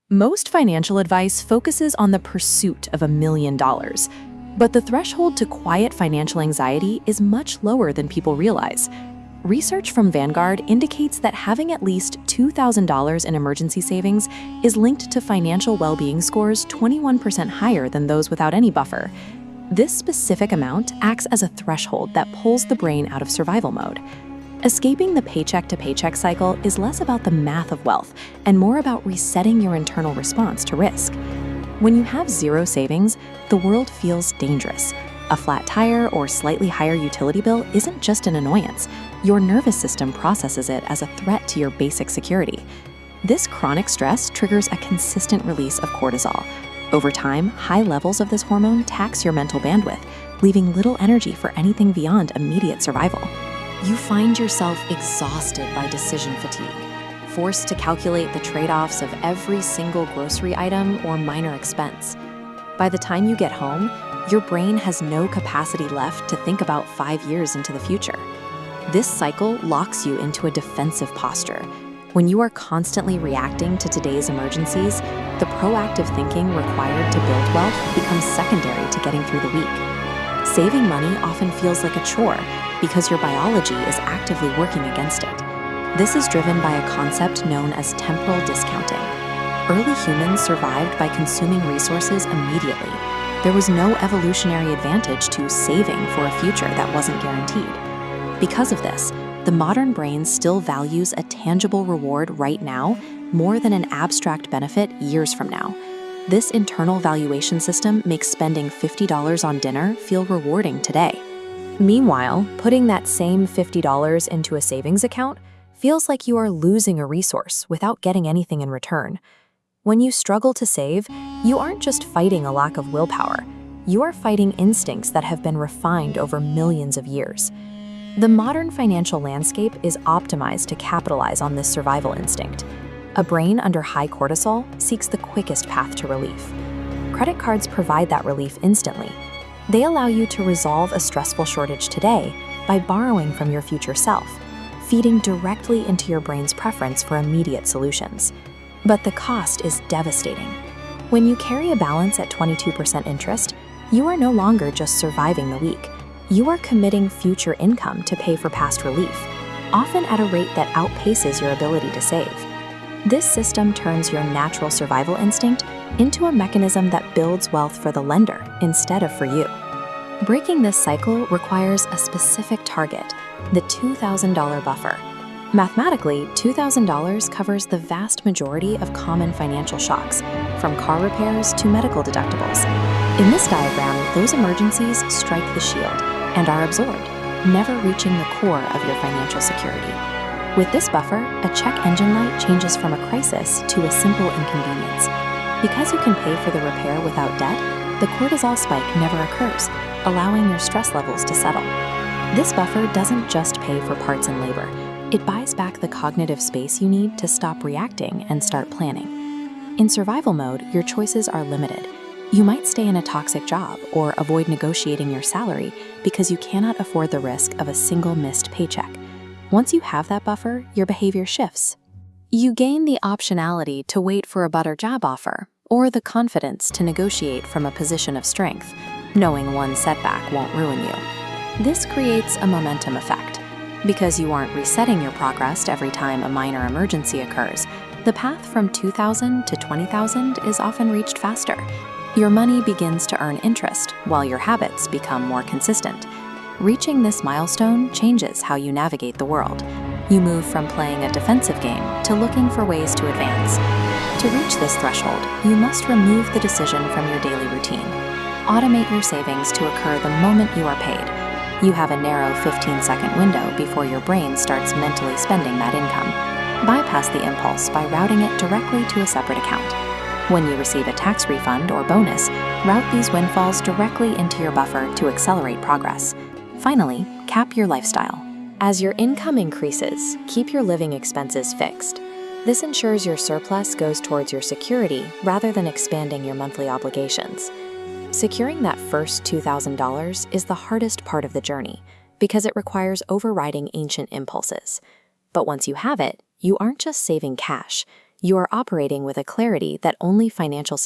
Most financial advice focuses on the pursuit of $1 million, but the threshold to quiet financial anxiety is much lower than people realize. Research from Vanguard indicates that having at least $2,000 in emergency savings is linked to financial well-being scores 21% higher than those without any buffer. This specific amount acts as a threshold that pulls the brain out of survival mode. Escaping the paycheck-to-paycheck cycle is less about the math of wealth and more about resetting your internal response to risk. When you have zero savings, the world feels dangerous. A flat tire or slightly higher utility bill isn't just an annoyance. Your nervous system processes it as a threat to your basic security. This chronic stress triggers a consistent release of cortisol. Over time, high levels of this hormone tax your mental bandwidth, leaving little energy for anything beyond immediate survival. You find yourself exhausted by decision fatigue, forced to calculate the trade-offs of every single grocery item or minor expense. By the time you get home, your brain has no capacity left to think about 5 years into the future. This cycle locks you into a defensive posture. When you are constantly reacting to today's emergencies, the proactive thinking required to build wealth becomes secondary to getting through the week. Saving money often feels like a chore because your biology is actively working against it. This is driven by a concept known as temporal discounting. Early humans survived by consuming resources immediately. There was no evolutionary advantage to saving for a future that wasn't guaranteed. Because of this, the modern brain still values a tangible reward right now more than an abstract benefit years from now. This internal valuation system makes spending $50 on dinner feel rewarding today. Meanwhile, putting that same $50 into a savings account feels like you are losing a resource without getting anything in return. When you struggle to save, you aren't just fighting a lack of willpower. You are fighting instincts that have been refined over millions of years. The modern financial landscape is optimized to capitalize on this survival instinct. A brain under high cortisol seeks the quickest path to relief. Credit cards provide that relief instantly. They allow you to resolve a stressful shortage today by borrowing from your future self, feeding directly into your brain's preference for immediate solutions. But the cost is devastating. When you carry a balance at 22% interest, you are no longer just surviving the week. You are committing future income to pay for past relief, often at a rate that outpaces your ability to save. This system turns your natural survival instinct into a mechanism that builds wealth for the lender instead of for you. Breaking this cycle requires a specific target, the $2,000 buffer. Mathematically, $2,000 covers the vast majority of common financial shocks, from car repairs to medical deductibles. In this diagram, those emergencies strike the shield and are absorbed, never reaching the core of your financial security. With this buffer, a check engine light changes from a crisis to a simple inconvenience. Because you can pay for the repair without debt, the cortisol spike never occurs, allowing your stress levels to settle. This buffer doesn't just pay for parts and labor. It buys back the cognitive space you need to stop reacting and start planning. In survival mode, your choices are limited. You might stay in a toxic job or avoid negotiating your salary because you cannot afford the risk of a single missed paycheck. Once you have that buffer, your behavior shifts. You gain the optionality to wait for a better job offer or the confidence to negotiate from a position of strength, knowing one setback won't ruin you. This creates a momentum effect. Because you aren't resetting your progress every time a minor emergency occurs, the path from $2,000 to $20,000 is often reached faster. Your money begins to earn interest while your habits become more consistent. Reaching this milestone changes how you navigate the world. You move from playing a defensive game to looking for ways to advance. To reach this threshold, you must remove the decision from your daily routine. Automate your savings to occur the moment you are paid. You have a narrow 15-second window before your brain starts mentally spending that income. Bypass the impulse by routing it directly to a separate account. When you receive a tax refund or bonus, route these windfalls directly into your buffer to accelerate progress. Finally, cap your lifestyle. As your income increases, keep your living expenses fixed. This ensures your surplus goes towards your security rather than expanding your monthly obligations. Securing that first $2,000 is the hardest part of the journey because it requires overriding ancient impulses. But once you have it, you aren't just saving cash. You are operating with a clarity that only financial